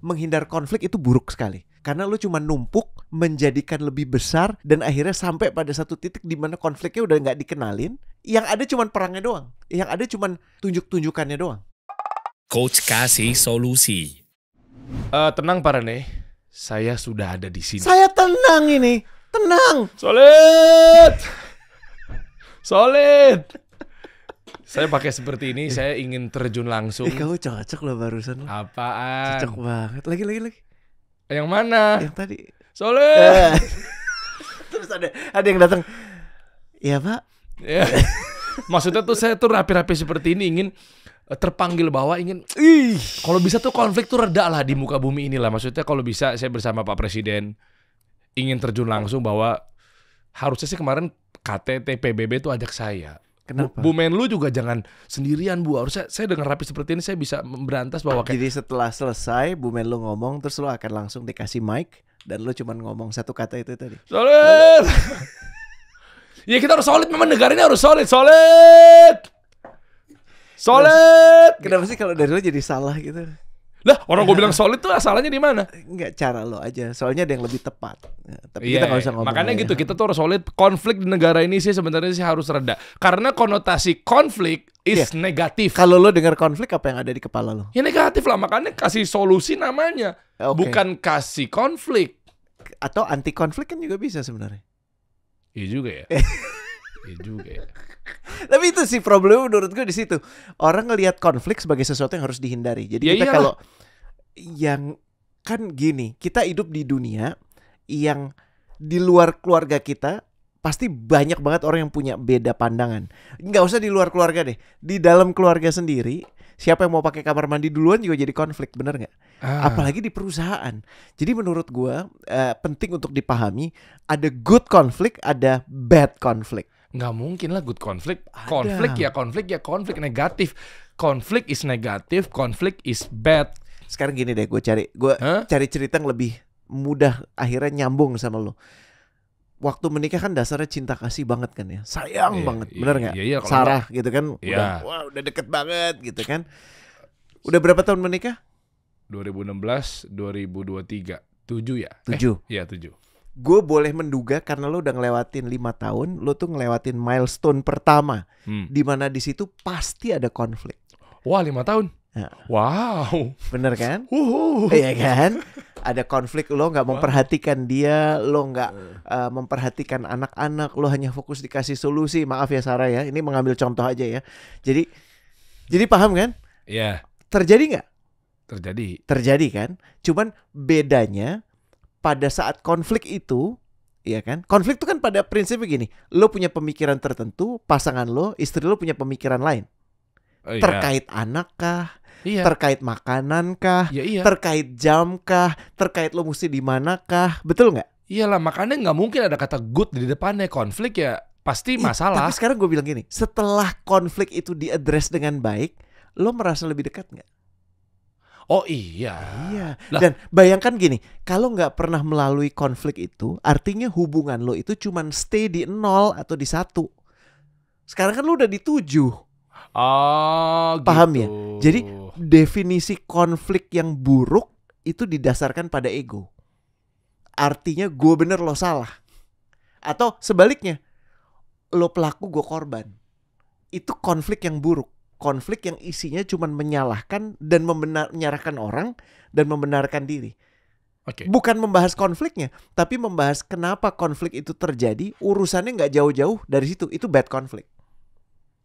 menghindar konflik itu buruk sekali. Karena lu cuma numpuk, menjadikan lebih besar, dan akhirnya sampai pada satu titik di mana konfliknya udah nggak dikenalin. Yang ada cuma perangnya doang. Yang ada cuma tunjuk-tunjukannya doang. Coach kasih solusi. Tenang Pak Rene, saya sudah ada di sini. Saya tenang ini. Tenang. Solid. Saya pakai seperti ini, saya ingin terjun langsung. Kamu cocok loh barusan. Apaan? Cocok banget. Lagi. Yang mana? Yang tadi. Solid. Terus ada yang datang. Iya Pak. Ya. Maksudnya tuh saya tuh rapi-rapi seperti ini ingin terpanggil bahwa ingin kalau bisa tuh konflik tuh reda lah di muka bumi inilah. Maksudnya kalau bisa saya bersama Pak Presiden ingin terjun langsung bahwa harusnya sih kemarin KTT PBB tuh ajak saya. Kenapa? Bu Menlu juga jangan sendirian Bu. Harusnya saya dengan rapi seperti ini saya bisa memberantas bahwa kayak Jadi setelah selesai Bu Menlu ngomong, terus lo akan langsung dikasih mic dan lo cuma ngomong satu kata itu tadi. solid. Ya kita harus solid, memang negara ini harus solid. Kenapa sih kalau dari lo jadi salah gitu? Lah orang gue bilang solid tuh asalnya di mana? Enggak, cara lo aja. Soalnya ada yang lebih tepat. Ya, tapi kita nggak usah ngomong. Makanya ya. gitu, kita tuh harus solid. Konflik di negara ini sih sebenarnya sih harus reda. Karena konotasi konflik is negatif. Kalau lo dengar konflik, apa yang ada di kepala lo? Ya negatif lah, makanya kasih solusi namanya. Oke. Bukan kasih konflik. Atau anti konflik kan juga bisa sebenarnya. Iya juga ya. Iya juga ya. Tapi itu sih problem menurut gue di situ. Orang ngelihat konflik sebagai sesuatu yang harus dihindari. Jadi Ya kita iyalah. kalau yang kan gini, kita hidup di dunia yang di luar keluarga kita pasti banyak banget orang yang punya beda pandangan. Nggak usah di luar keluarga deh, di dalam keluarga sendiri, siapa yang mau pakai kamar mandi duluan juga jadi konflik, bener nggak? Apalagi di perusahaan. Jadi menurut gue penting untuk dipahami ada good konflik, ada bad konflik. Nggak mungkin lah good konflik. Ada. Konflik ya negatif. Konflik is negatif, konflik is bad. Sekarang gini deh, gue cari cerita yang lebih mudah, akhirnya nyambung sama lo. Waktu menikah kan dasarnya cinta kasih banget kan ya, sayang banget, bener nggak? Iya, kalau Sarah gitu kan, Iya. udah deket banget gitu kan. Udah berapa tahun menikah? 2016, 2023, 7 ya? 7. Iya 7. Gue boleh menduga karena lo udah ngelewatin 5 tahun, lo tuh ngelewatin milestone pertama, di mana di situ pasti ada konflik. Wah 5 tahun. Ya. Wow. Bener kan? Iya kan? Ada konflik, lo nggak memperhatikan dia, lo nggak memperhatikan anak-anak, lo hanya fokus dikasih solusi. Maaf ya Sarah ya, ini mengambil contoh aja ya. Jadi paham kan? Iya. Terjadi nggak? Terjadi kan? Cuman bedanya pada saat konflik itu, ya kan? Konflik itu kan pada prinsipnya gini, lo punya pemikiran tertentu, pasangan lo, istri lo punya pemikiran lain. Iya. Terkait anak kah? Iya. Terkait makanan kah? Ya, iya. Terkait jam kah? Terkait lo mesti di mana kah? Betul nggak? Iyalah, makanya nggak mungkin ada kata good di depannya. Konflik ya pasti masalah. Tapi sekarang gue bilang gini, setelah konflik itu diadres dengan baik, lo merasa lebih dekat nggak? Oh iya. Iya. Lah. Dan bayangkan gini, kalau nggak pernah melalui konflik itu, artinya hubungan lo itu cuman stay di 0 atau di 1. Sekarang kan lo udah di 7. Oh, Paham gitu. ya? Jadi definisi konflik yang buruk itu didasarkan pada ego. Artinya gue bener lo salah. Atau sebaliknya, lo pelaku gue korban. Itu konflik yang buruk. Konflik yang isinya cuma menyalahkan dan menyalahkan orang dan membenarkan diri. Oke. Bukan membahas konfliknya, tapi membahas kenapa konflik itu terjadi. Urusannya nggak jauh-jauh dari situ. Itu bad konflik.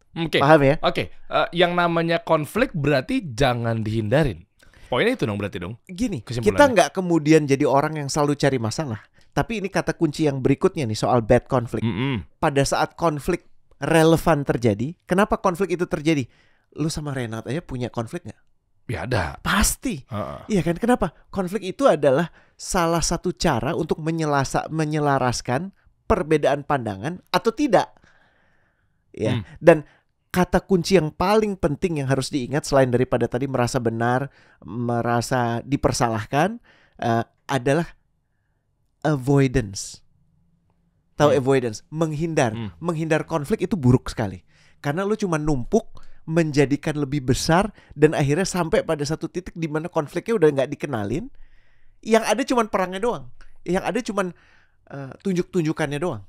Oke. Paham ya? Oke. Yang namanya konflik berarti jangan dihindarin. Poinnya itu dong berarti dong. Gini, Kesimpulannya. kita nggak kemudian jadi orang yang selalu cari masalah. Tapi ini kata kunci yang berikutnya nih soal bad konflik. Pada saat konflik relevan terjadi, kenapa konflik itu terjadi? Lu sama Renat aja punya konflik nggak? Ya ada. Pasti. Iya kan? Kenapa? Konflik itu adalah salah satu cara untuk menyelaraskan perbedaan pandangan atau tidak. Ya. Dan kata kunci yang paling penting yang harus diingat selain daripada tadi merasa benar, merasa dipersalahkan, adalah avoidance. Tahu avoidance? Menghindar. Menghindar konflik itu buruk sekali. Karena lu cuma numpuk, menjadikan lebih besar, dan akhirnya sampai pada satu titik di mana konfliknya udah nggak dikenalin, yang ada cuman perangnya doang, yang ada cuman tunjuk-tunjukannya doang.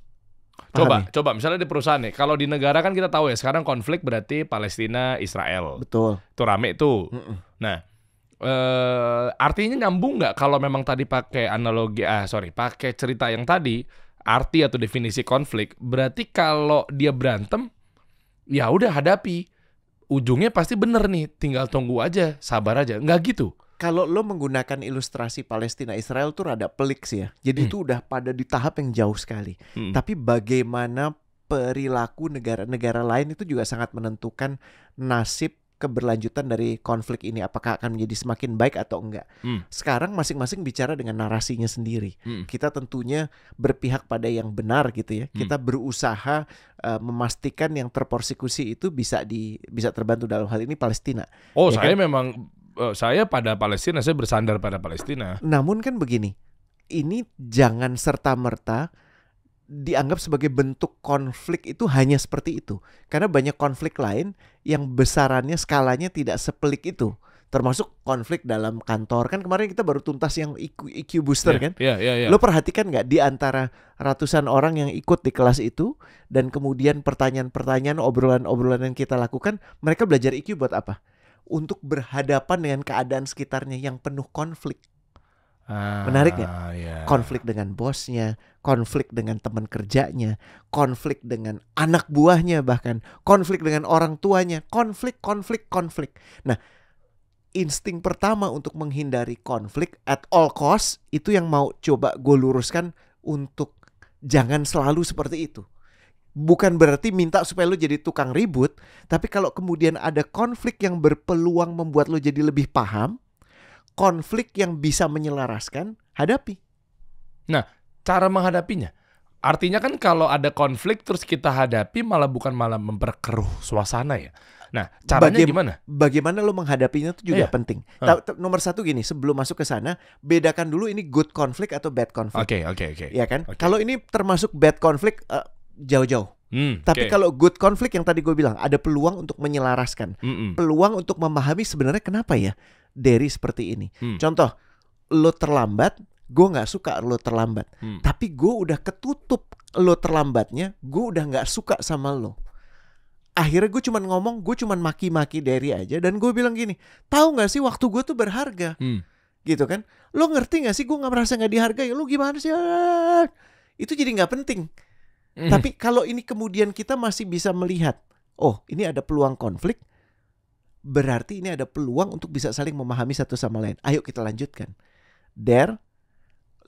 Paham ya? Coba misalnya di perusahaan nih, kalau di negara kan kita tahu ya sekarang konflik berarti Palestina Israel. Betul. Itu rame tuh. Nah, artinya nyambung nggak kalau memang tadi pakai analogi, pakai cerita yang tadi, arti atau definisi konflik, berarti kalau dia berantem, ya udah hadapi. Ujungnya pasti bener nih, tinggal tunggu aja, sabar aja. Nggak gitu. Kalau lo menggunakan ilustrasi Palestina Israel tuh rada pelik sih ya. Jadi itu udah pada di tahap yang jauh sekali. Tapi bagaimana perilaku negara-negara lain itu juga sangat menentukan nasib keberlanjutan dari konflik ini, apakah akan menjadi semakin baik atau enggak. Sekarang masing-masing bicara dengan narasinya sendiri. Kita tentunya berpihak pada yang benar gitu ya. Kita berusaha memastikan yang terpersekusi itu bisa terbantu, dalam hal ini Palestina. Oh, ya saya kan? memang saya pada Palestina, saya bersandar pada Palestina. Namun kan begini, ini jangan serta-merta dianggap sebagai bentuk konflik itu hanya seperti itu. Karena banyak konflik lain yang besarannya, skalanya tidak sepelik itu. Termasuk konflik dalam kantor. Kan kemarin kita baru tuntas yang IQ booster kan? Iya. Lo perhatikan nggak di antara ratusan orang yang ikut di kelas itu, dan kemudian pertanyaan-pertanyaan, obrolan-obrolan yang kita lakukan, mereka belajar IQ buat apa? Untuk berhadapan dengan keadaan sekitarnya yang penuh konflik. Menarik nggak? Yeah. Konflik dengan bosnya, konflik dengan teman kerjanya, konflik dengan anak buahnya, bahkan konflik dengan orang tuanya, konflik. Nah, insting pertama untuk menghindari konflik at all cost itu yang mau coba gue luruskan, untuk jangan selalu seperti itu. Bukan berarti minta supaya lo jadi tukang ribut, tapi kalau kemudian ada konflik yang berpeluang membuat lo jadi lebih paham, konflik yang bisa menyelaraskan, hadapi. Nah, cara menghadapinya, artinya kan kalau ada konflik terus kita hadapi malah memperkeruh suasana ya. Nah, caranya gimana? Bagaimana lo menghadapinya itu juga penting. Nomor satu gini, sebelum masuk ke sana, bedakan dulu ini good conflict atau bad conflict. Oke. Ya kan? Kalau ini termasuk bad conflict, jauh-jauh. Tapi kalau good conflict yang tadi gue bilang, ada peluang untuk menyelaraskan, peluang untuk memahami sebenarnya kenapa ya Derry seperti ini. Contoh, lo terlambat, gue nggak suka lo terlambat, tapi gue udah ketutup lo terlambatnya, gue udah nggak suka sama lo. Akhirnya gue cuman ngomong, gue cuman maki-maki Derry aja, dan gue bilang gini, tahu nggak sih waktu gue tuh berharga, gitu kan? Lo ngerti nggak sih gue nggak merasa nggak dihargai? Lo gimana sih? Itu jadi nggak penting. Tapi kalau ini kemudian kita masih bisa melihat, oh ini ada peluang konflik, berarti ini ada peluang untuk bisa saling memahami satu sama lain. Ayo kita lanjutkan.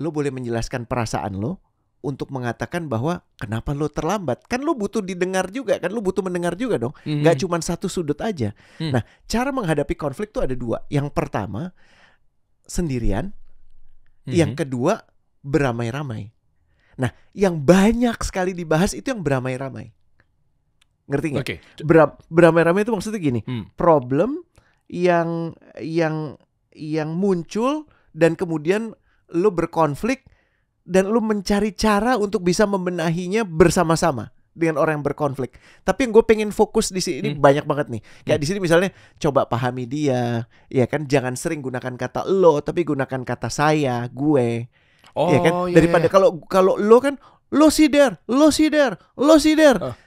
Lo boleh menjelaskan perasaan lo untuk mengatakan bahwa kenapa lo terlambat. Kan lo butuh didengar juga, kan lo butuh mendengar juga dong. Gak cuma satu sudut aja. Nah, cara menghadapi konflik tuh ada dua. Yang pertama, sendirian. Yang kedua, beramai-ramai. Nah, yang banyak sekali dibahas itu yang beramai-ramai. Ngerti nggak? Okay. Beramai-ramai itu maksudnya gini, problem yang muncul dan kemudian lo berkonflik dan lo mencari cara untuk bisa membenahinya bersama-sama dengan orang yang berkonflik. Tapi yang gue pengen fokus di sini banyak banget nih. Kayak di sini misalnya coba pahami dia, ya kan? Jangan sering gunakan kata lo, tapi gunakan kata saya, gue. Ya kan? Daripada kalau lo kan lo sih der.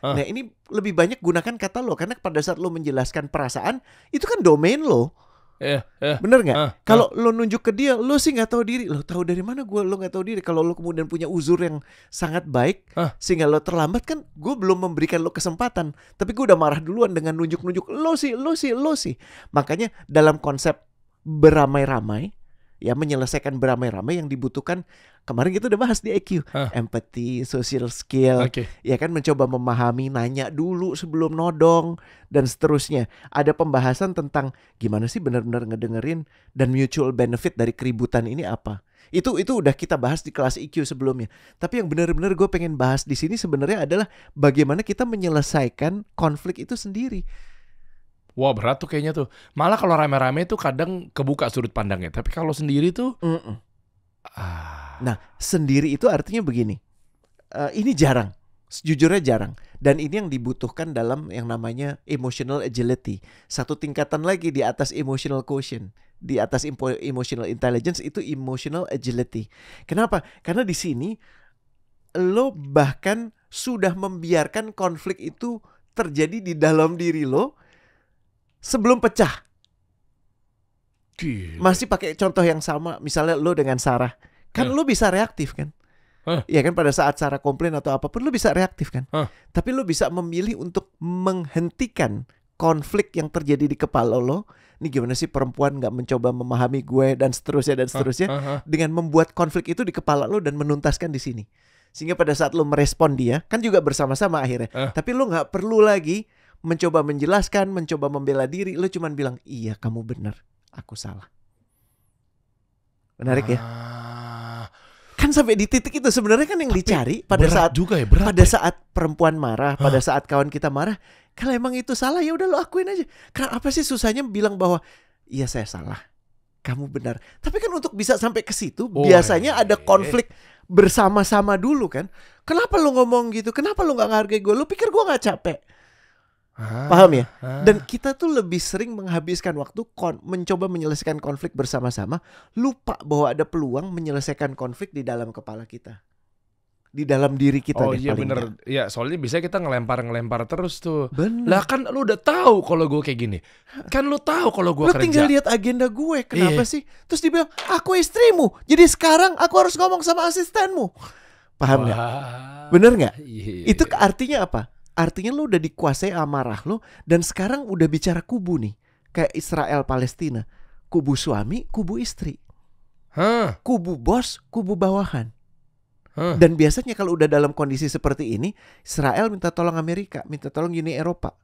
Nah, ini lebih banyak gunakan kata lo, karena pada saat lo menjelaskan perasaan itu kan domain lo. Bener nggak? Kalau lo nunjuk ke dia, lo sih nggak tahu diri. Lo tahu dari mana lo nggak tahu diri? Kalau lo kemudian punya uzur yang sangat baik, sehingga lo terlambat, kan gue belum memberikan lo kesempatan, tapi gue udah marah duluan dengan nunjuk-nunjuk lo sih. Makanya dalam konsep beramai-ramai, ya menyelesaikan beramai-ramai yang dibutuhkan, kemarin kita udah bahas di EQ, empathy, social skill, ya kan, mencoba memahami, nanya dulu sebelum nodong, dan seterusnya. Ada pembahasan tentang gimana sih benar-benar ngedengerin, dan mutual benefit dari keributan ini apa. Itu udah kita bahas di kelas EQ sebelumnya. Tapi yang benar-benar gue pengen bahas di sini sebenarnya adalah bagaimana kita menyelesaikan konflik itu sendiri. Wah, berat tuh kayaknya tuh. Malah kalau rame-rame tuh kadang kebuka sudut pandangnya. Tapi kalau sendiri tuh Nah, sendiri itu artinya begini. Ini jarang. Sejujurnya jarang. Dan ini yang dibutuhkan dalam yang namanya emotional agility. Satu tingkatan lagi di atas emotional quotient, di atas emotional intelligence itu emotional agility. Kenapa? Karena di sini lo bahkan sudah membiarkan konflik itu terjadi di dalam diri lo sebelum pecah. Gila. Masih pakai contoh yang sama, misalnya lo dengan Sarah. Kan lo bisa reaktif kan? Ya kan, pada saat Sarah komplain atau apapun lo bisa reaktif kan? Tapi lo bisa memilih untuk menghentikan konflik yang terjadi di kepala lo. Ini gimana sih perempuan gak mencoba memahami gue dan seterusnya dengan membuat konflik itu di kepala lo dan menuntaskan di sini. Sehingga pada saat lo merespon dia, kan juga bersama-sama akhirnya. Tapi lo gak perlu lagi mencoba menjelaskan, mencoba membela diri. Lo cuman bilang, iya kamu benar, aku salah. Menarik ya? Kan sampai di titik itu sebenarnya kan yang dicari pada saat juga ya, saat perempuan marah, pada saat kawan kita marah. Kalau emang itu salah ya udah lo akuin aja. Karena apa sih susahnya bilang bahwa iya saya salah, kamu benar. Tapi kan untuk bisa sampai ke situ biasanya ada konflik bersama-sama dulu kan. Kenapa lo ngomong gitu? Kenapa lo gak ngehargai gue? Lo pikir gue gak capek? Paham ya? Dan kita tuh lebih sering menghabiskan waktu mencoba menyelesaikan konflik bersama-sama, lupa bahwa ada peluang menyelesaikan konflik di dalam kepala kita, di dalam diri kita. Oh iya bener. Ya soalnya bisa kita ngelempar terus tuh. Bener. Lah kan lu udah tahu kalau gue kayak gini. Kan lu tahu kalau gue kerja. Lu tinggal lihat agenda gue. Kenapa sih? Terus dia bilang, aku istrimu, jadi sekarang aku harus ngomong sama asistenmu. Paham gak? Bener gak? Itu artinya apa? Artinya lu udah dikuasai amarah lu, dan sekarang udah bicara kubu nih. Kayak Israel Palestina. Kubu suami, kubu istri. Kubu bos, kubu bawahan. Dan biasanya kalau udah dalam kondisi seperti ini, Israel minta tolong Amerika, minta tolong Uni Eropa.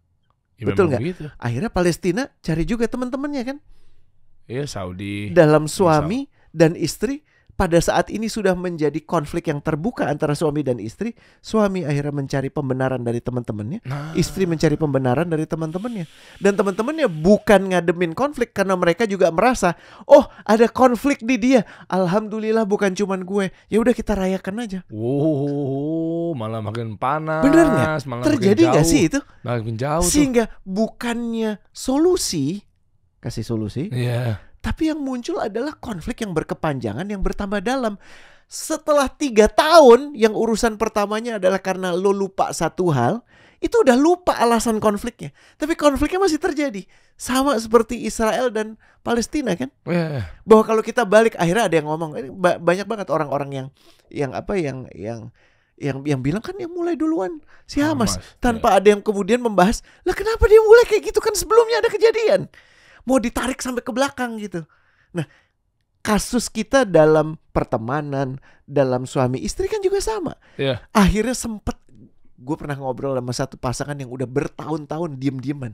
Ya, betul nggak? Gitu. Akhirnya Palestina cari juga teman-temannya kan? Iya, Saudi. Dalam suami dan istri. Pada saat ini sudah menjadi konflik yang terbuka antara suami dan istri. Suami akhirnya mencari pembenaran dari teman-temannya, istri mencari pembenaran dari teman-temannya. Dan teman-temannya bukan ngademin konflik karena mereka juga merasa, oh ada konflik di dia, alhamdulillah bukan cuman gue, ya udah kita rayakan aja. Malah makin panas. Bener nggak? Terjadi nggak sih itu? Makin jauh. Sehingga bukannya kasih solusi. Tapi yang muncul adalah konflik yang berkepanjangan, yang bertambah dalam. Setelah 3 tahun, yang urusan pertamanya adalah karena lo lupa satu hal, itu udah lupa alasan konfliknya. Tapi konfliknya masih terjadi. Sama seperti Israel dan Palestina kan? Bahwa kalau kita balik, akhirnya ada yang ngomong, banyak banget orang-orang yang bilang kan yang mulai duluan si Hamas. Tanpa ada yang kemudian membahas, lah kenapa dia mulai kayak gitu, kan sebelumnya ada kejadian. Mau ditarik sampai ke belakang gitu. Nah, kasus kita dalam pertemanan, dalam suami istri kan juga sama. Akhirnya sempet, gue pernah ngobrol sama satu pasangan yang udah bertahun-tahun diem-dieman.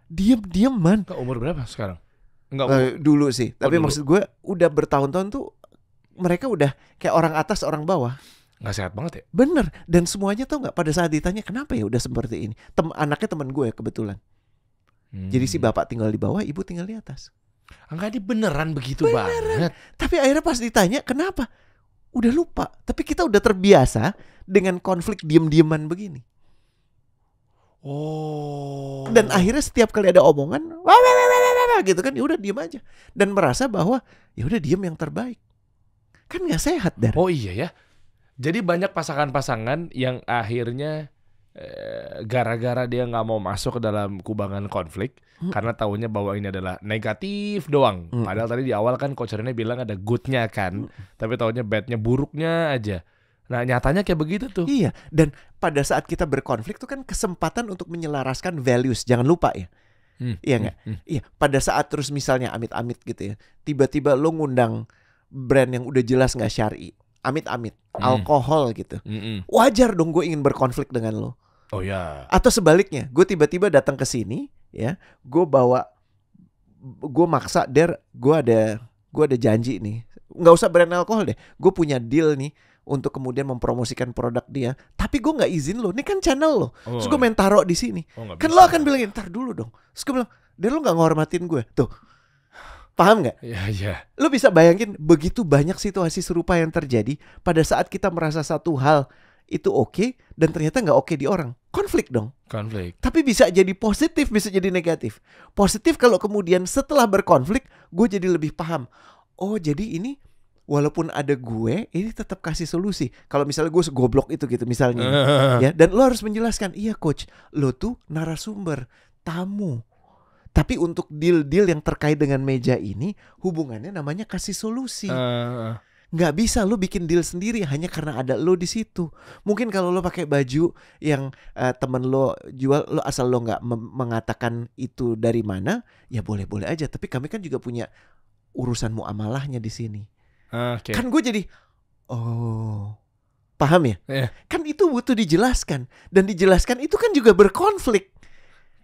Diem-dieman. Umur berapa sekarang? Dulu sih. Tapi maksud gue udah bertahun-tahun tuh mereka udah kayak orang atas orang bawah. Nggak sehat banget ya? Bener. Dan semuanya tau gak, pada saat ditanya kenapa ya udah seperti ini, anaknya teman gue kebetulan. Jadi si bapak tinggal di bawah, ibu tinggal di atas. Enggak, dia beneran begitu banget. Tapi akhirnya pas ditanya kenapa, udah lupa. Tapi kita udah terbiasa dengan konflik diem-dieman begini. Dan akhirnya setiap kali ada omongan, gitu kan, ya udah diem aja. Dan merasa bahwa ya udah diem yang terbaik. Kan nggak sehat, Dar. Oh iya ya. Jadi banyak pasangan-pasangan yang akhirnya gara-gara dia nggak mau masuk ke dalam kubangan konflik karena taunya bahwa ini adalah negatif doang. Padahal tadi di awal kan Coach Rene bilang ada goodnya kan, tapi taunya badnya, buruknya aja. Nah nyatanya kayak begitu tuh. Iya. Dan pada saat kita berkonflik tuh kan kesempatan untuk menyelaraskan values. Jangan lupa ya. Iya nggak? Iya. Pada saat terus misalnya amit-amit gitu ya, tiba-tiba lo ngundang brand yang udah jelas nggak syar'i, amit-amit, alkohol gitu. Wajar dong gue ingin berkonflik dengan lo. Oh ya. Atau sebaliknya, gue tiba-tiba datang ke sini, ya, gue maksa, gue ada janji nih, nggak usah brand alkohol deh, gue punya deal nih untuk kemudian mempromosikan produk dia, tapi gue nggak izin lo, ini kan channel lo, terus gue main taruh di sini, kan lo akan bilang, ntar dulu dong, terus gue bilang, lo nggak ngormatin gue, tuh. Paham gak? Iya. Lo bisa bayangin begitu banyak situasi serupa yang terjadi pada saat kita merasa satu hal itu oke dan ternyata nggak oke di orang. Konflik dong. Konflik. Tapi bisa jadi positif, bisa jadi negatif. Positif kalau kemudian setelah berkonflik, gue jadi lebih paham. Oh jadi ini walaupun ada gue, ini tetap kasih solusi. Kalau misalnya gue segoblok itu gitu misalnya. Ya, dan lo harus menjelaskan, iya coach, lo tuh narasumber, tamu. Tapi untuk deal-deal yang terkait dengan meja ini, hubungannya namanya kasih solusi. Nggak bisa lo bikin deal sendiri hanya karena ada lo di situ. Mungkin kalau lo pakai baju yang temen lo jual, lo asal lo nggak mengatakan itu dari mana, ya boleh-boleh aja. Tapi kami kan juga punya urusan muamalahnya di sini. Okay. Kan gue jadi, oh, paham ya? Yeah. Kan itu butuh dijelaskan, dan dijelaskan itu kan juga berkonflik.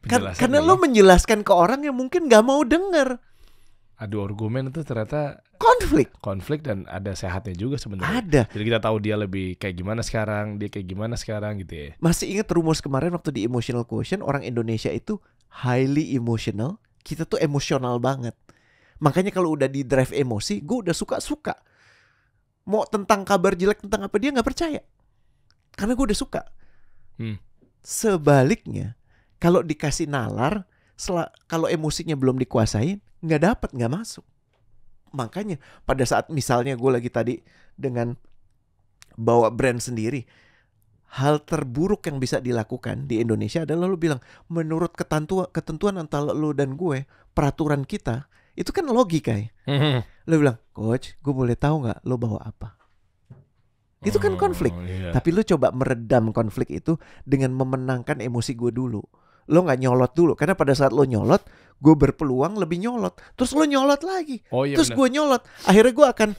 Karena lo menjelaskan ke orang yang mungkin nggak mau denger. Adu argumen itu ternyata konflik dan ada sehatnya juga sebenarnya. Ada. Jadi kita tahu dia lebih kayak gimana sekarang, dia kayak gimana sekarang gitu ya. Masih ingat rumus kemarin waktu di Emotional Quotient, orang Indonesia itu highly emotional. Kita tuh emosional banget. Makanya kalau udah di drive emosi, gue udah suka-suka. Mau tentang kabar jelek tentang apa dia nggak percaya. Karena gue udah suka. Sebaliknya, kalau dikasih nalar, kalau emosinya belum dikuasain, nggak masuk. Makanya pada saat misalnya gue lagi tadi dengan bawa brand sendiri, hal terburuk yang bisa dilakukan di Indonesia adalah lo bilang, menurut ketentuan antara lo dan gue, peraturan kita, itu kan logika ya. Lo bilang, coach, gue boleh tahu nggak lo bawa apa? Itu kan konflik. Iya. Tapi lo coba meredam konflik itu dengan memenangkan emosi gue dulu. Lo gak nyolot dulu. Karena pada saat lo nyolot, gue berpeluang lebih nyolot. Terus lo nyolot lagi. Terus gue nyolot. Akhirnya gue akan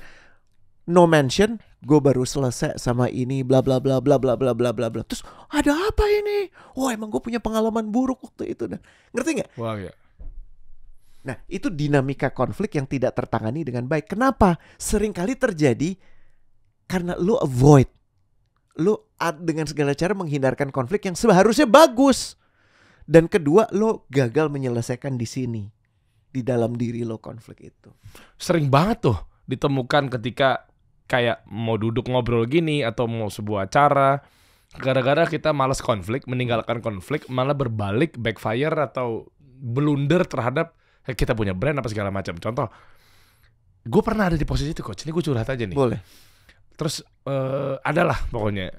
no mention, gue baru selesai sama ini, bla bla bla bla bla bla bla bla bla. Terus ada apa ini? Wah, emang gue punya pengalaman buruk waktu itu. Ngerti gak? Wah, ya. Nah, itu dinamika konflik yang tidak tertangani dengan baik. Kenapa? Seringkali terjadi karena lo avoid. Lo dengan segala cara menghindarkan konflik yang seharusnya bagus. Dan kedua, lo gagal menyelesaikan di sini. Di dalam diri lo konflik itu. Sering banget tuh ditemukan ketika kayak mau duduk ngobrol gini atau mau sebuah acara, gara-gara kita malas konflik, meninggalkan konflik, malah berbalik, backfire atau blunder terhadap kita punya brand apa segala macam. Contoh, gue pernah ada di posisi itu coach. Ini gue curhat aja nih. Boleh. Terus adalah pokoknya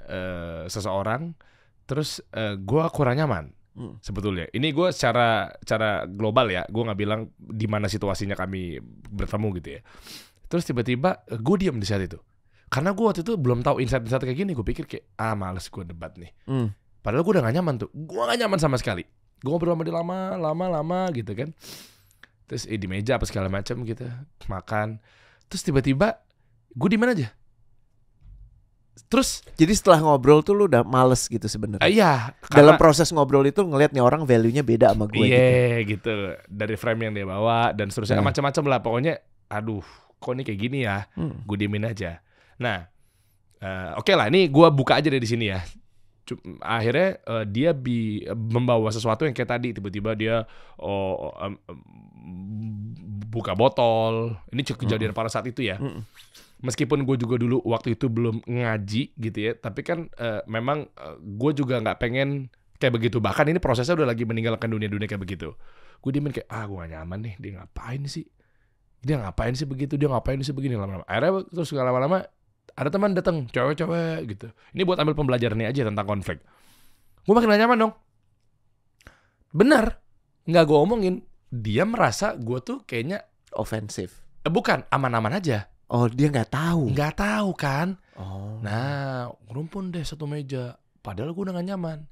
seseorang, terus gue kurang nyaman. Sebetulnya ini gue secara global ya, gue nggak bilang di mana situasinya kami bertemu gitu ya. Terus tiba-tiba gue diam di saat itu karena gue waktu itu belum tahu insight kayak gini. Gue pikir kayak males gue debat nih. Padahal gue udah nggak nyaman tuh, gue nggak nyaman sama sekali. Gue ngobrol sama dia lama gitu kan. Terus di meja apa segala macam gitu, makan. Terus tiba-tiba gue di mana aja. Terus jadi setelah ngobrol tuh lu udah males gitu sebenarnya. Iya. Dalam proses ngobrol itu ngelihat nih orang value-nya beda sama gue. Iya gitu. Dari frame yang dia bawa dan seterusnya macam-macam lah. Pokoknya aduh kok ini kayak gini ya. Gue diemin aja. Nah oke lah, ini gue buka aja dari sini ya. Akhirnya dia membawa sesuatu yang kayak tadi. Tiba-tiba dia buka botol. Ini kejadian pada saat itu ya. Meskipun gue juga dulu waktu itu belum ngaji gitu ya, tapi kan memang gue juga nggak pengen kayak begitu. Bahkan ini prosesnya udah lagi meninggalkan dunia kayak begitu. Gue diemin kayak gue gak nyaman nih, dia ngapain sih begitu, dia ngapain sih begini lama-lama. Akhirnya terus lama-lama ada teman datang cewek-cewek gitu. Ini buat ambil pembelajaran nih aja tentang konflik. Gue makin gak nyaman dong. Benar, nggak gue omongin. Dia merasa gue tuh kayaknya ofensif. Bukan, aman-aman aja. Oh, dia nggak tahu. Nggak tahu kan? Oh. Nah, rumpun deh satu meja. Padahal gue udah gak nyaman.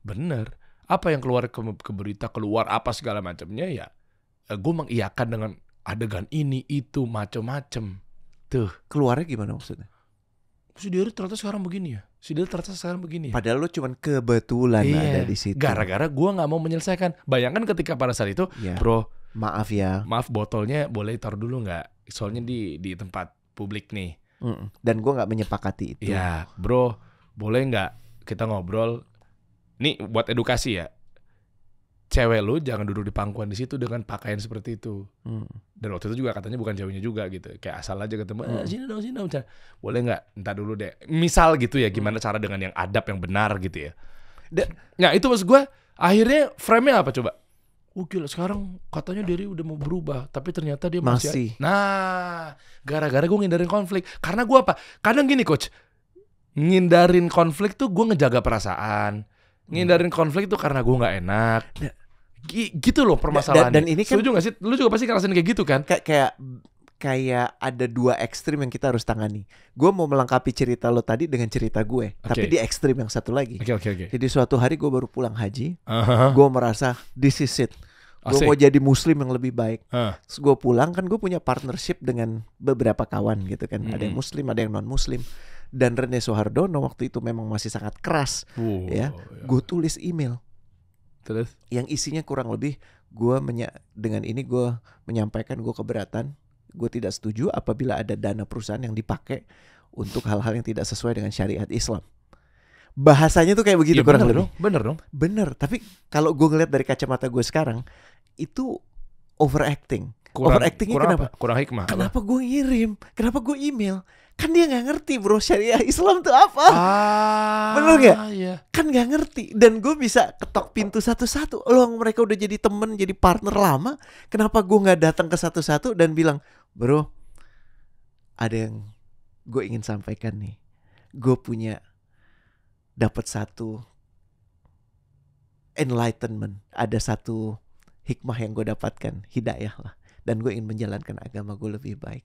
Bener. Apa yang keluar ke berita, keluar apa segala macamnya ya. Gue mengiyakan dengan adegan ini, itu, macem-macem. Tuh. Keluarnya gimana maksudnya? Si dia ternyata sekarang begini ya. Padahal lo cuman kebetulan ada di situ. Gara-gara gue gak mau menyelesaikan. Bayangkan ketika pada saat itu, bro. Maaf ya. Maaf, botolnya boleh taruh dulu gak? Soalnya di tempat publik nih. Dan gue gak menyepakati itu. Ya bro, boleh gak kita ngobrol? Nih buat edukasi ya. cewek lu jangan duduk di pangkuan di situ dengan pakaian seperti itu. Hmm. Dan waktu itu juga katanya bukan ceweknya juga gitu. Kayak asal aja ketemu, sini dong. Boleh nggak? Entar dulu deh. Misal gitu ya, gimana cara dengan yang adab yang benar gitu ya. Nah itu maksud gue, akhirnya frame-nya apa coba? Oh gila, sekarang katanya Derry udah mau berubah, tapi ternyata dia masih. Nah, gara-gara gue ngindarin konflik. Karena gue apa? Kadang gini coach, ngindarin konflik tuh gue ngejaga perasaan. Ngindarin konflik tuh karena gue nggak enak. Gitu loh permasalahannya. Dan ini kan, setuju gak sih? Lu juga pasti ngerasain kayak gitu kan? Kayak ada dua ekstrim yang kita harus tangani. Gue mau melengkapi cerita lo tadi dengan cerita gue, tapi di ekstrim yang satu lagi. Oke. Jadi suatu hari gue baru pulang haji, gue merasa this is it. Gue mau jadi muslim yang lebih baik. Terus gue pulang kan, gue punya partnership dengan beberapa kawan gitu kan. Ada yang muslim, ada yang non muslim. Dan Rene Soehardono waktu itu memang masih sangat keras. Gue tulis email. Terus? Yang isinya kurang lebih dengan ini gue menyampaikan gue keberatan, gue tidak setuju apabila ada dana perusahaan yang dipakai untuk hal-hal yang tidak sesuai dengan syariat Islam. Bahasanya tuh kayak begitu, kurang lebih. Bener dong. Bener, tapi kalau gue ngeliat dari kacamata gue sekarang, itu overacting. Overactingnya kenapa? Kurang hikmah. Kenapa gue ngirim? Kenapa gue email? Kan dia nggak ngerti bro, syariah Islam tuh apa. Bener gak? Iya. Kan nggak ngerti. Dan gue bisa ketok pintu satu-satu. Loh, mereka udah jadi temen, jadi partner lama. Kenapa gue nggak datang ke satu-satu dan bilang, bro, ada yang gue ingin sampaikan nih. Gue dapat satu enlightenment, ada satu hikmah yang gue dapatkan, hidayah lah. Dan gue ingin menjalankan agama gue lebih baik.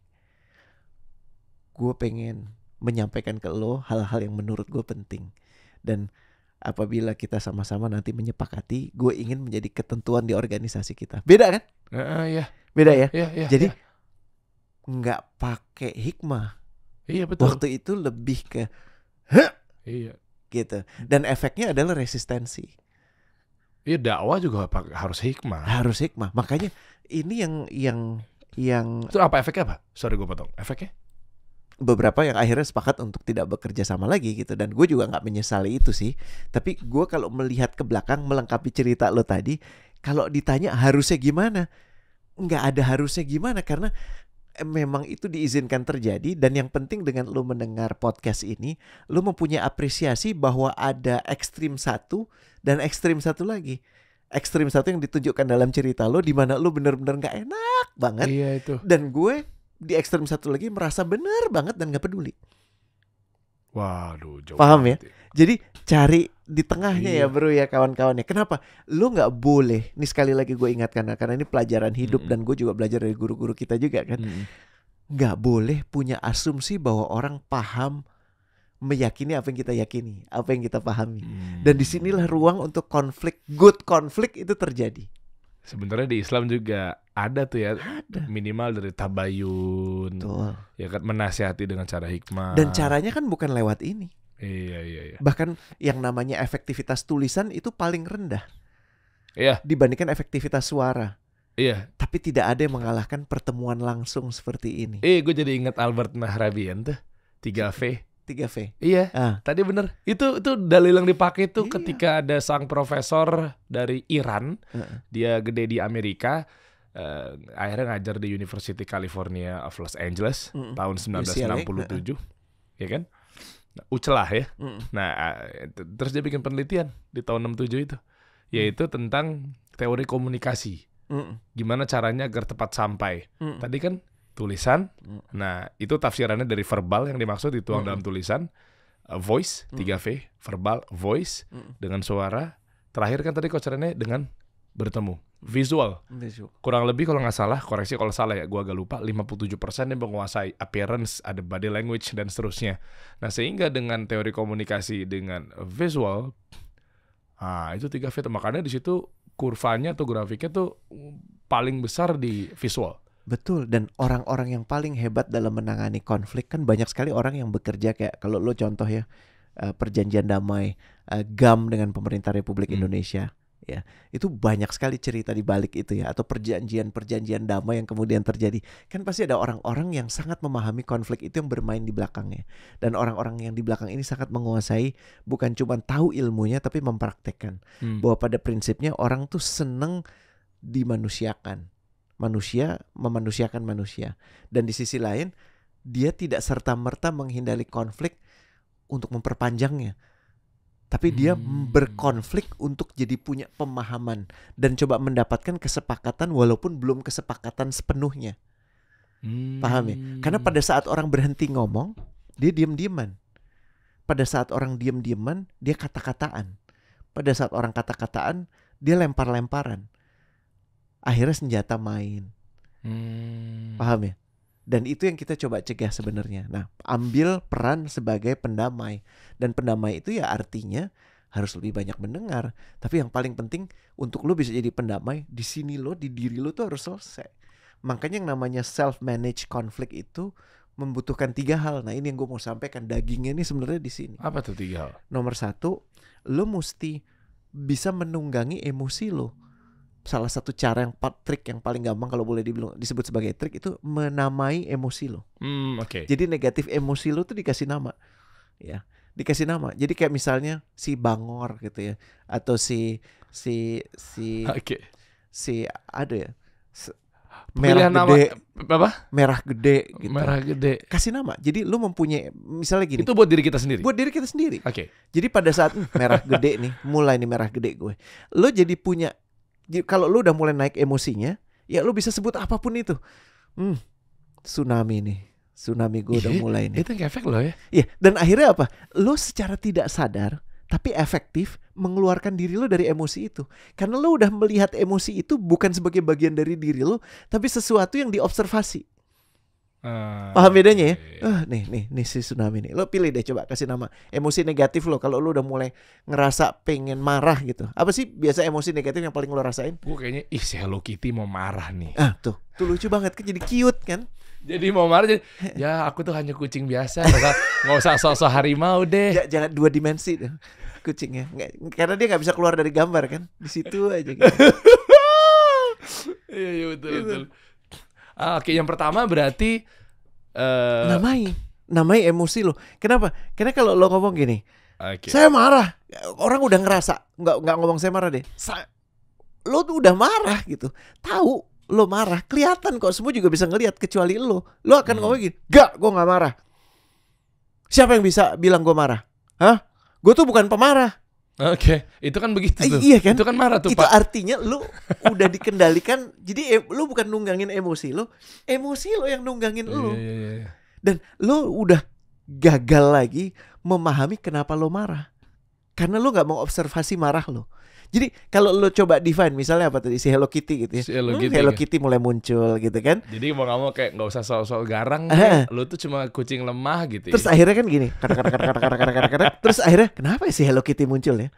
Gue pengen menyampaikan ke lo hal-hal yang menurut gue penting. Dan apabila kita sama-sama nanti menyepakati, gue ingin menjadi ketentuan di organisasi kita. Beda kan? Iya. Beda ya? Iya. Jadi nggak pakai hikmah. Iya betul. Waktu itu lebih ke iya gitu. Dan efeknya adalah resistensi. Iya, dakwah juga harus hikmah. Harus hikmah. Makanya ini yang itu apa efeknya apa? Sorry gue potong. Efeknya? Beberapa yang akhirnya sepakat untuk tidak bekerja sama lagi gitu. Dan gue juga gak menyesali itu sih. Tapi gue kalau melihat ke belakang, melengkapi cerita lo tadi, kalau ditanya harusnya gimana, gak ada harusnya gimana. Karena memang itu diizinkan terjadi. Dan yang penting dengan lo mendengar podcast ini, lo mempunyai apresiasi bahwa ada ekstrim satu dan ekstrim satu lagi. Ekstrim satu yang ditunjukkan dalam cerita lo, di mana lo benar-benar gak enak banget. Iya itu. Dan gue di ekstrem satu lagi merasa benar banget dan gak peduli. Waduh, jauh. Paham ya? Banget. Jadi cari di tengahnya Iya. ya bro ya kawan-kawannya. Kenapa? Lu gak boleh, ini sekali lagi gue ingatkan, karena ini pelajaran hidup dan gue juga belajar dari guru-guru kita juga kan. Gak boleh punya asumsi bahwa orang paham, meyakini apa yang kita yakini, apa yang kita pahami. Dan disinilah ruang untuk konflik, good konflik itu terjadi. Sebenarnya di Islam juga ada tuh ya, minimal dari tabayun. Betul. Ya kan, menasihati dengan cara hikmah. Dan caranya kan bukan lewat ini. Iya. Bahkan yang namanya efektivitas tulisan itu paling rendah. Iya. Dibandingkan efektivitas suara. Iya. Tapi tidak ada yang mengalahkan pertemuan langsung seperti ini. Gue jadi ingat Albert Nahrabian tuh, 3V. 3V. Iya, tadi bener. Itu dalil yang dipakai tuh Iya. ketika ada sang profesor dari Iran, dia gede di Amerika, akhirnya ngajar di University California of Los Angeles tahun 1967, ya kan? Nah, UCLA ya. Nah, terus dia bikin penelitian di tahun 67 itu, yaitu tentang teori komunikasi. Gimana caranya agar tepat sampai. Tadi kan tulisan. Nah, itu tafsirannya dari verbal yang dimaksud dituang dalam tulisan, voice, 3V, verbal, voice, dengan suara. Terakhir kan tadi kocerannya dengan bertemu, visual. Kurang lebih kalau nggak salah, koreksi kalau salah ya, gue agak lupa, 57% yang menguasai appearance, ada body language, dan seterusnya. Nah, sehingga dengan teori komunikasi dengan visual, itu 3V. Makanya di situ kurvanya atau grafiknya tuh paling besar di visual. Betul, dan orang-orang yang paling hebat dalam menangani konflik kan banyak sekali orang yang bekerja kayak kalau lo contoh ya, perjanjian damai GAM dengan pemerintah Republik Indonesia Ya, itu banyak sekali cerita di balik itu ya, atau perjanjian-perjanjian damai yang kemudian terjadi. Kan pasti ada orang-orang yang sangat memahami konflik itu yang bermain di belakangnya. Dan orang-orang yang di belakang ini sangat menguasai, bukan cuma tahu ilmunya tapi mempraktekkan. Bahwa pada prinsipnya orang tuh seneng dimanusiakan. Manusia memanusiakan manusia. Dan di sisi lain, dia tidak serta-merta menghindari konflik untuk memperpanjangnya. Tapi dia berkonflik untuk jadi punya pemahaman dan coba mendapatkan kesepakatan walaupun belum kesepakatan sepenuhnya. Paham ya? Karena pada saat orang berhenti ngomong, dia diam-diaman. Pada saat orang diam-diaman, dia kata-kataan. Pada saat orang kata-kataan, dia lempar-lemparan. Akhirnya senjata main. Paham ya? Dan itu yang kita coba cegah sebenarnya. Nah, ambil peran sebagai pendamai. Dan pendamai itu ya artinya harus lebih banyak mendengar. Tapi yang paling penting untuk lo bisa jadi pendamai, di sini lo, di diri lo tuh harus selesai. Makanya yang namanya self-manage konflik itu membutuhkan 3 hal. Nah, ini yang gue mau sampaikan. Dagingnya ini sebenarnya di sini. Apa tuh 3 hal? Nomor 1, lo mesti bisa menunggangi emosi lo. Salah satu cara trik yang paling gampang kalau boleh disebut sebagai trik itu menamai emosi lo. Oke. Jadi negatif emosi lo tuh dikasih nama, ya, dikasih nama. Jadi kayak misalnya si bangor gitu ya, atau si ada ya, merah gede, apa? Merah gede gitu. Merah gede. Kasih nama. Jadi lo mempunyai misalnya gini. Itu buat diri kita sendiri. Buat diri kita sendiri. Oke. Jadi pada saat merah gede nih, mulai nih merah gede gue, lo jadi punya. Kalau lu udah mulai naik emosinya, ya lu bisa sebut apapun itu. Tsunami nih. Tsunami gue udah mulai nih. Itu efek lo ya. Iya, dan akhirnya apa? Lu secara tidak sadar tapi efektif mengeluarkan diri lu dari emosi itu. Karena lu udah melihat emosi itu bukan sebagai bagian dari diri lu, tapi sesuatu yang diobservasi. Paham bedanya ya? Nih si tsunami nih. Lo pilih deh, coba kasih nama emosi negatif lo. Kalau lo udah mulai ngerasa pengen marah gitu, apa sih biasa emosi negatif yang paling lo rasain? Gue kayaknya si Hello Kitty mau marah nih. Tuh lucu banget kan, jadi cute kan? Jadi mau marah, jadi ya aku tuh hanya kucing biasa, nggak usah sok-sok harimau deh. Jangan 2 dimensi deh kucingnya, karena dia nggak bisa keluar dari gambar kan, di situ aja. Gitu. Iya betul. Oke, yang pertama berarti namai emosi lo. Kenapa? Karena kalau lo ngomong gini, saya marah, orang udah ngerasa, nggak ngomong saya marah deh. Lo tuh udah marah gitu, tahu lo marah, kelihatan kok, semua juga bisa ngelihat kecuali lo. Lo akan ngomong gini, gak, gue nggak marah. Siapa yang bisa bilang gue marah? Hah? Gue tuh bukan pemarah. Oke, itu kan begitu tuh. Iya kan? Itu kan marah tuh, itu Pak. Artinya lu udah dikendalikan. Jadi lu bukan nunggangin emosi lu, emosi lu yang nunggangin lu. Iya. Dan lu udah gagal lagi memahami kenapa lu marah. Karena lu gak mau observasi marah lu. Jadi kalau lu coba define, misalnya apa tadi, si Hello Kitty gitu ya. Si Hello Kitty mulai muncul gitu kan. Jadi mau gak mau kayak gak usah sok-sok garang, lu tuh cuma kucing lemah gitu. Terus akhirnya kan gini, terus akhirnya kenapa si Hello Kitty muncul ya?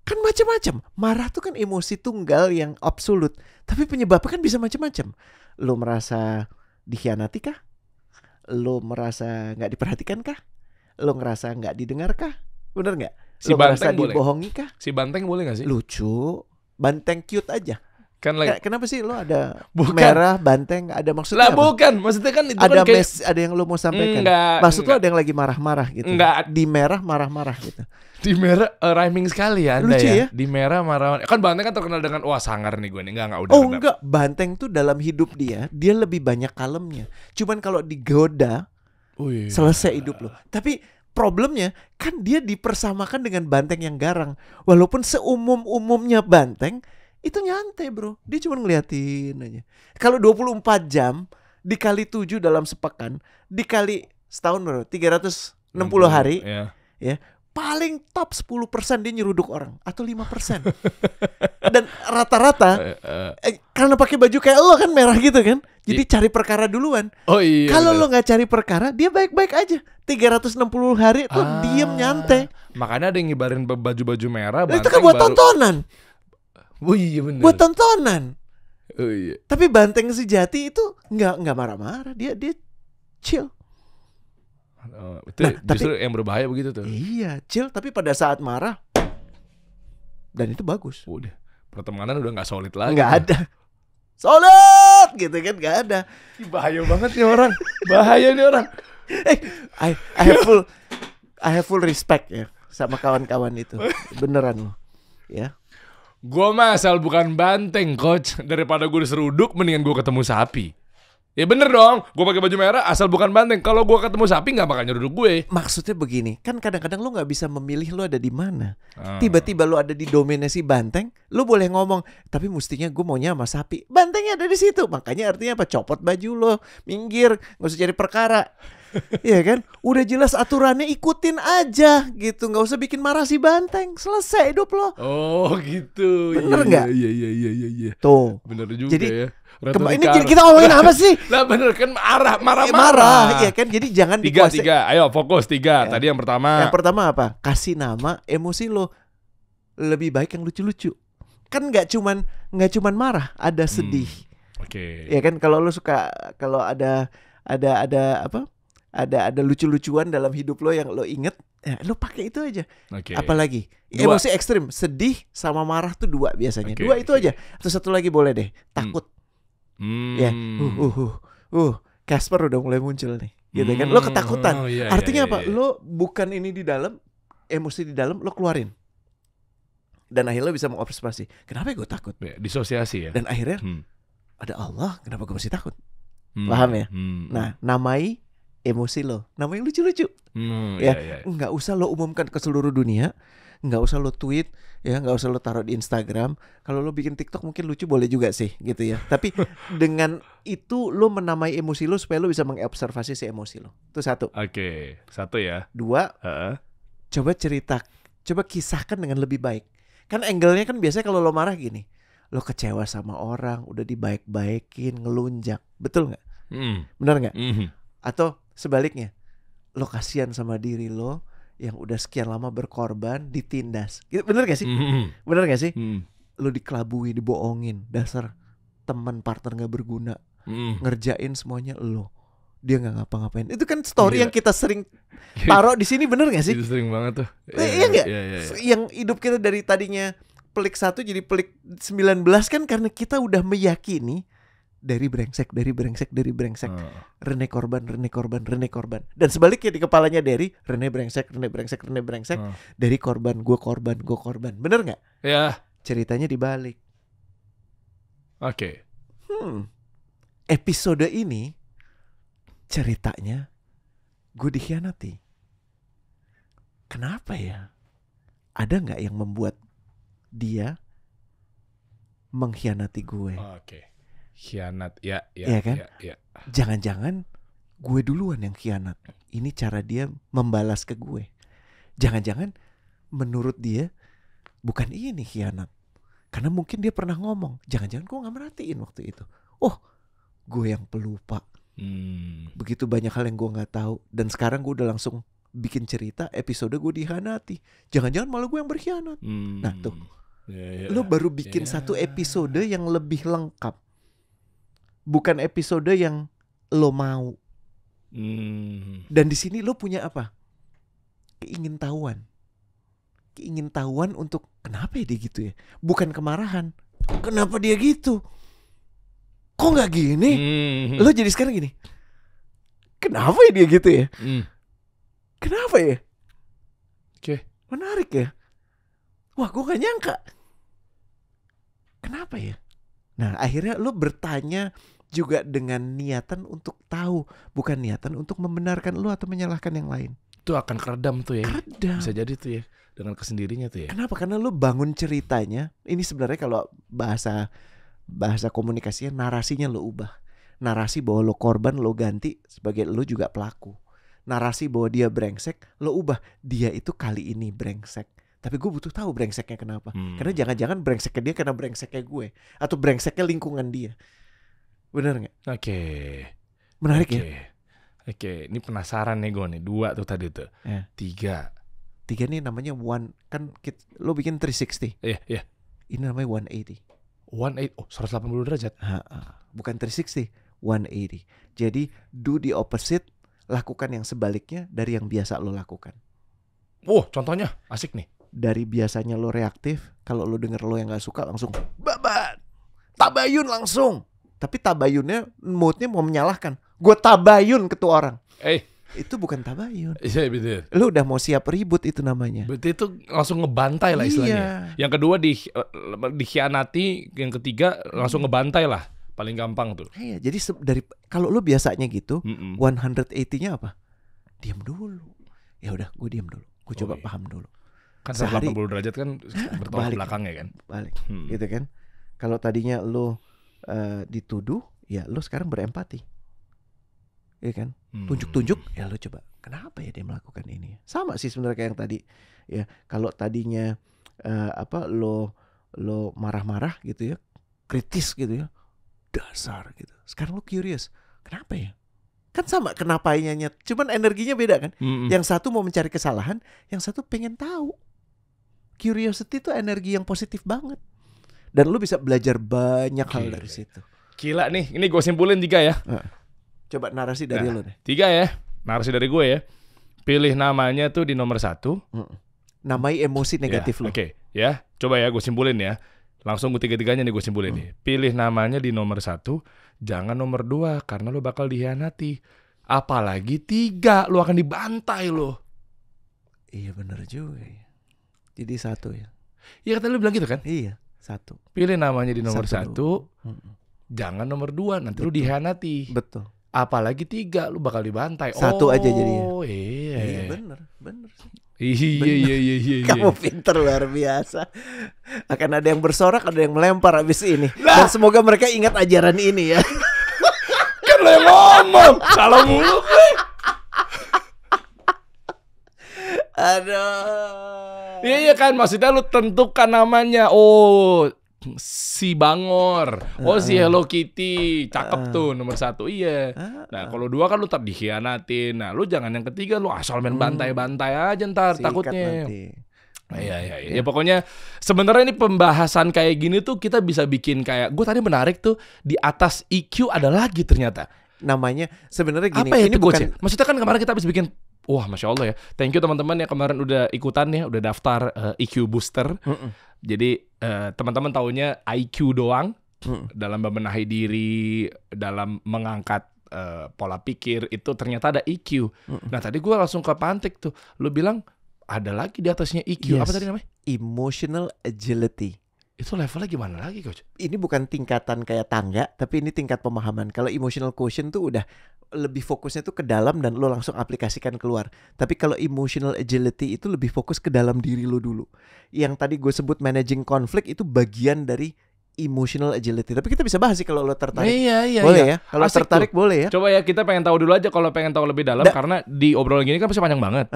Kan macam-macam. Marah tuh kan emosi tunggal yang absolut, tapi penyebabnya kan bisa macam-macam. Lu merasa dikhianati kah? Lu merasa gak diperhatikan kah? Lu ngerasa gak didengar kah? Bener gak? Si Lu merasa banteng dibohongi kah? Si banteng boleh gak sih? Lucu. Banteng cute aja. Kan kenapa sih lo ada merah banteng, ada maksudnya lah apa? Bukan, maksudnya kan itu ada kan kayak... ada yang lo mau sampaikan. Maksud lo ada yang lagi marah-marah gitu. Di merah marah-marah gitu. Di merah rhyming sekali ya Anda. Lucu ya? Di merah marah. Kan banteng kan terkenal dengan wah sangar nih gue nih. Enggak udah. Enggak, banteng tuh dalam hidup dia lebih banyak kalemnya. Cuman kalau digoda selesai hidup lo. Tapi problemnya kan dia dipersamakan dengan banteng yang garang. Walaupun seumum-umumnya banteng itu nyantai bro, dia cuma ngeliatin aja. Kalau 24 jam dikali 7 dalam sepekan, dikali setahun bro, 360 hari, ya paling top 10% dia nyeruduk orang atau 5%. Dan rata-rata karena pakai baju kayak lo kan merah gitu kan, jadi cari perkara duluan. Kalau lo nggak cari perkara, dia baik-baik aja. 360 hari tuh diem nyantai. Makanya ada yang ngibarin baju-baju merah. Itu kan buat tontonan. Oh iya benar. Buat tontonan. Oh iya. Tapi banteng sejati itu nggak marah-marah, dia chill. Itu justru yang berbahaya begitu tuh. Iya, chill. Tapi pada saat marah, Dan itu bagus. Udah. Pertemanan udah nggak solid lagi. Nggak ada solid gitu kan, nggak ada. Ih, bahaya banget nih orang. Bahaya nih orang. I have full respect ya sama kawan-kawan itu. Beneran loh. Ya. Gue mah asal bukan banteng, coach. Daripada gue diseruduk, mendingan gue ketemu sapi. Ya bener dong, gue pakai baju merah asal bukan banteng. Kalau gue ketemu sapi nggak bakal nyeruduk gue. Maksudnya begini, kan kadang-kadang lu nggak bisa memilih lu ada di mana. Tiba-tiba lu ada di domainnya si banteng, lu boleh ngomong, tapi mestinya gue maunya sama sapi. Bantengnya ada di situ, makanya artinya apa? Copot baju lo, minggir, nggak usah cari perkara. Iya kan? Udah jelas aturannya, ikutin aja gitu, nggak usah bikin marah si banteng. Selesai hidup lo. Oh gitu. Bener nggak? Iya. Tuh. Bener juga Jadi, ya. Ini kita ngomongin apa sih? Lah bener kan marah. Iya kan, jadi jangan dikuasai. Tiga, ayo fokus tiga. Tadi yang pertama. Yang pertama apa? Kasih nama emosi lo. Lebih baik yang lucu-lucu. Kan nggak cuman marah, ada sedih. Oke. Ya kan, kalau lo suka, kalau ada apa? Ada lucu-lucuan dalam hidup lo yang lo inget, ya lo pakai itu aja. Oke. Apalagi Dua. emosi ekstrim, sedih sama marah tuh 2 biasanya. Oke, 2 itu oke. aja. Atau 1 lagi boleh deh, takut. Ya, Casper udah mulai muncul nih, gitu kan? Lo ketakutan. Iya, Artinya iya, apa? iya. Lo bukan ini di dalam, emosi di dalam, lo keluarin. Dan akhirnya lo bisa mengobservasi. Kenapa gue takut? Ya, disosiasi ya. Dan akhirnya Hmm. ada Allah. Kenapa gue masih takut? Hmm. Paham ya? Hmm. Nah, namai emosi lo, namai lucu-lucu. Iya. Ya, nggak usah lo umumkan ke seluruh dunia. Nggak usah lo tweet, ya nggak usah lo taruh di Instagram. Kalau lo bikin TikTok mungkin lucu, boleh juga sih gitu ya. Tapi dengan itu lo menamai emosi lo supaya lo bisa mengobservasi si emosi lo. Itu 1. Oke, 1 ya. 2, Heeh. coba kisahkan dengan lebih baik. Kan angle-nya kan biasanya kalau lo marah gini, lo kecewa sama orang, udah dibaik-baikin, ngelunjak, betul nggak? Benar nggak? Atau sebaliknya, lo kasihan sama diri lo yang udah sekian lama berkorban, ditindas. Bener gak sih? Bener gak sih? Lo dikelabui, dibohongin, dasar teman partner gak berguna, ngerjain semuanya lo, dia gak ngapa-ngapain. Itu kan story yang kita sering taruh di sini, bener gak sih? Itu sering banget tuh. Iya gak? Iya. Yang hidup kita dari tadinya pelik 1 jadi pelik 19 kan karena kita udah meyakini dari brengsek. Rene korban. Dan sebaliknya di kepalanya dari Rene brengsek. Dari korban, gue korban. Bener nggak? Ya. Ceritanya dibalik. Oke. Episode ini ceritanya gue dikhianati. Kenapa ya? Ada nggak yang membuat dia mengkhianati gue? Oke. Khianat, ya kan? Ya. Jangan-jangan gue duluan yang khianat. Ini cara dia membalas ke gue. Jangan-jangan menurut dia bukan ini khianat. Karena mungkin dia pernah ngomong, jangan-jangan gue gak merhatiin waktu itu. Oh, gue yang pelupa. Begitu banyak hal yang gue gak tahu. Dan sekarang gue udah langsung bikin cerita episode gue dikhianati. Jangan-jangan malah gue yang berkhianat. Nah tuh, lo baru bikin satu episode yang lebih lengkap. Bukan episode yang lo mau. Dan di sini lo punya apa? Keingintahuan untuk kenapa ya dia gitu ya? Bukan kemarahan. Kenapa dia gitu? Kok nggak gini? Lo jadi sekarang gini. Kenapa ya dia gitu ya? Kenapa ya? Oke. Menarik ya. Wah, gue gak nyangka. Kenapa ya? Nah, akhirnya lo bertanya juga dengan niatan untuk tahu, bukan niatan untuk membenarkan lo atau menyalahkan yang lain. Itu akan keredam tuh ya. Keredam. Bisa jadi tuh ya, dengan kesendirinya tuh ya. Kenapa? Karena lo bangun ceritanya. Ini sebenarnya kalau bahasa komunikasinya, narasinya lo ubah. Narasi bahwa lo korban lo ganti sebagai lo juga pelaku. Narasi bahwa dia brengsek lo ubah, dia itu kali ini brengsek. Tapi gue butuh tahu brengseknya kenapa. Karena jangan-jangan brengseknya dia karena brengseknya gue, atau brengseknya lingkungan dia. Benar gak? Oke. Menarik ya? Oke, ini penasaran nih gue nih. 2 tuh tadi tuh. 3 nih namanya one. Kan lo bikin 360. Iya. Ini namanya 180. 180 derajat. Bukan 360, 180. Jadi do the opposite, lakukan yang sebaliknya dari yang biasa lo lakukan. Contohnya asik nih. dari biasanya lo reaktif, kalau lo denger lo yang nggak suka langsung babat, tabayun langsung. Tapi tabayunnya moodnya mau menyalahkan. Gue tabayun ke tuh orang. Itu bukan tabayun. Iya betul. Lo udah mau siap ribut itu namanya. Berarti itu langsung ngebantai lah istilahnya. Iya. Yang kedua dikhianati, yang ketiga langsung ngebantai lah. Paling gampang tuh. Iya, jadi dari kalau lo biasanya gitu, 180-nya apa? Diam dulu. Ya udah, gue diam dulu. Gue coba paham dulu. Kan Sehari 180 derajat kan bertolak belakangnya kan. Balik. Gitu kan. Kalau tadinya lo dituduh, ya lo sekarang berempati. Iya kan? Tunjuk-tunjuk, ya lo coba. Kenapa ya dia melakukan ini? Sama sih sebenarnya kayak yang tadi. Ya, kalau tadinya lo marah-marah gitu ya, kritis gitu ya. Dasar gitu. Sekarang lo curious. Kenapa ya? Kan sama kenapanya, cuman energinya beda kan. Yang satu mau mencari kesalahan, yang satu pengen tahu. Curiosity itu energi yang positif banget. Dan lu bisa belajar banyak hal dari situ. Gila nih, ini gue simpulin 3 ya. Coba narasi dari lu deh. 3 ya, narasi dari gue ya. Pilih namanya tuh di nomor 1. Namai emosi negatif lu. Oke, ya. Coba ya gue simpulin ya. Langsung gue 3-3-nya nih gue simpulin nih. Pilih namanya di nomor 1, jangan nomor 2 karena lu bakal dihianati. Apalagi 3, lu akan dibantai lo. Iya bener juga ya. Jadi 1 ya. Iya kata lu bilang gitu kan? Iya, 1. Pilih namanya di nomor 1, 1. jangan nomor 2, nanti lu dihianati. Betul. Apalagi 3, lu bakal dibantai. 1 aja jadinya. Oh iya. Bener. Iya. Kamu pinter luar biasa. Akan ada yang bersorak, ada yang melempar habis ini. Dan semoga mereka ingat ajaran ini ya. Kan lo yang ngomong. Salah mulu gue. Aduh. Iya kan, maksudnya lu tentukan namanya. Oh, si Bangor. Oh, si Hello Kitty. Cakep tuh nomor 1. Iya. Nah, kalau 2 kan lu tak dikhianatin. Nah, lu jangan yang ketiga, lu asal main bantai-bantai aja ntar. Sikat takutnya. nanti. Iya. Ya pokoknya sebenarnya ini pembahasan kayak gini tuh kita bisa bikin kayak, gue tadi menarik tuh di atas EQ ada lagi ternyata. Namanya sebenarnya gini. Apa ya ini itu coach? bukan. Maksudnya kan kemarin kita habis bikin, wah masya Allah ya. Thank you teman-teman yang kemarin udah ikutan ya, udah daftar EQ Booster. Jadi teman-teman taunya IQ doang dalam membenahi diri, dalam mengangkat pola pikir itu ternyata ada EQ. Nah tadi gue langsung ke Pantik tuh, lu bilang ada lagi di atasnya EQ. Yes. Apa tadi namanya? Emotional agility. Itu levelnya gimana lagi coach? Ini bukan tingkatan kayak tangga, tapi ini tingkat pemahaman. Kalau emotional quotient tuh udah lebih fokusnya tuh ke dalam dan lo langsung aplikasikan keluar. Tapi kalau emotional agility itu lebih fokus ke dalam diri lo dulu. Yang tadi gue sebut managing conflict itu bagian dari emotional agility. Tapi kita bisa bahas sih kalau lo tertarik. Iya. Boleh ya? Kalau Asik tertarik tuh. boleh ya? Coba ya kita pengen tahu dulu aja kalau pengen tahu lebih dalam karena di obrolan gini kan pasti panjang banget.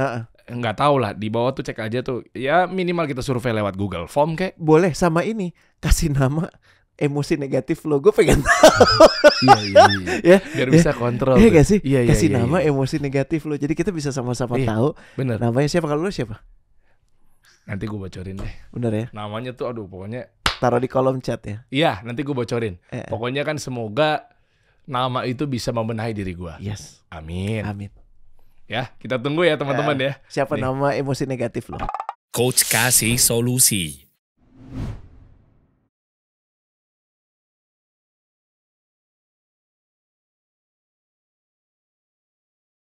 Nggak tahu lah, di bawah tuh cek aja tuh. Ya minimal kita survei lewat Google Form kayak. Boleh sama ini, kasih nama emosi negatif lo. Gue pengen tahu. Iya. Ya, biar bisa kontrol. Iya gak sih? Iya, kasih iya. nama emosi negatif lo. Jadi kita bisa sama-sama tahu. Bener. Namanya siapa, kalau lo siapa? Nanti gue bocorin deh. Bener ya? Namanya tuh aduh pokoknya. Taruh di kolom chat ya. Iya, nanti gue bocorin. Pokoknya kan semoga nama itu bisa membenahi diri gue. Yes. Amin. Ya, kita tunggu ya teman-teman ya. Siapa nama emosi negatif lo? Coach kasih solusi.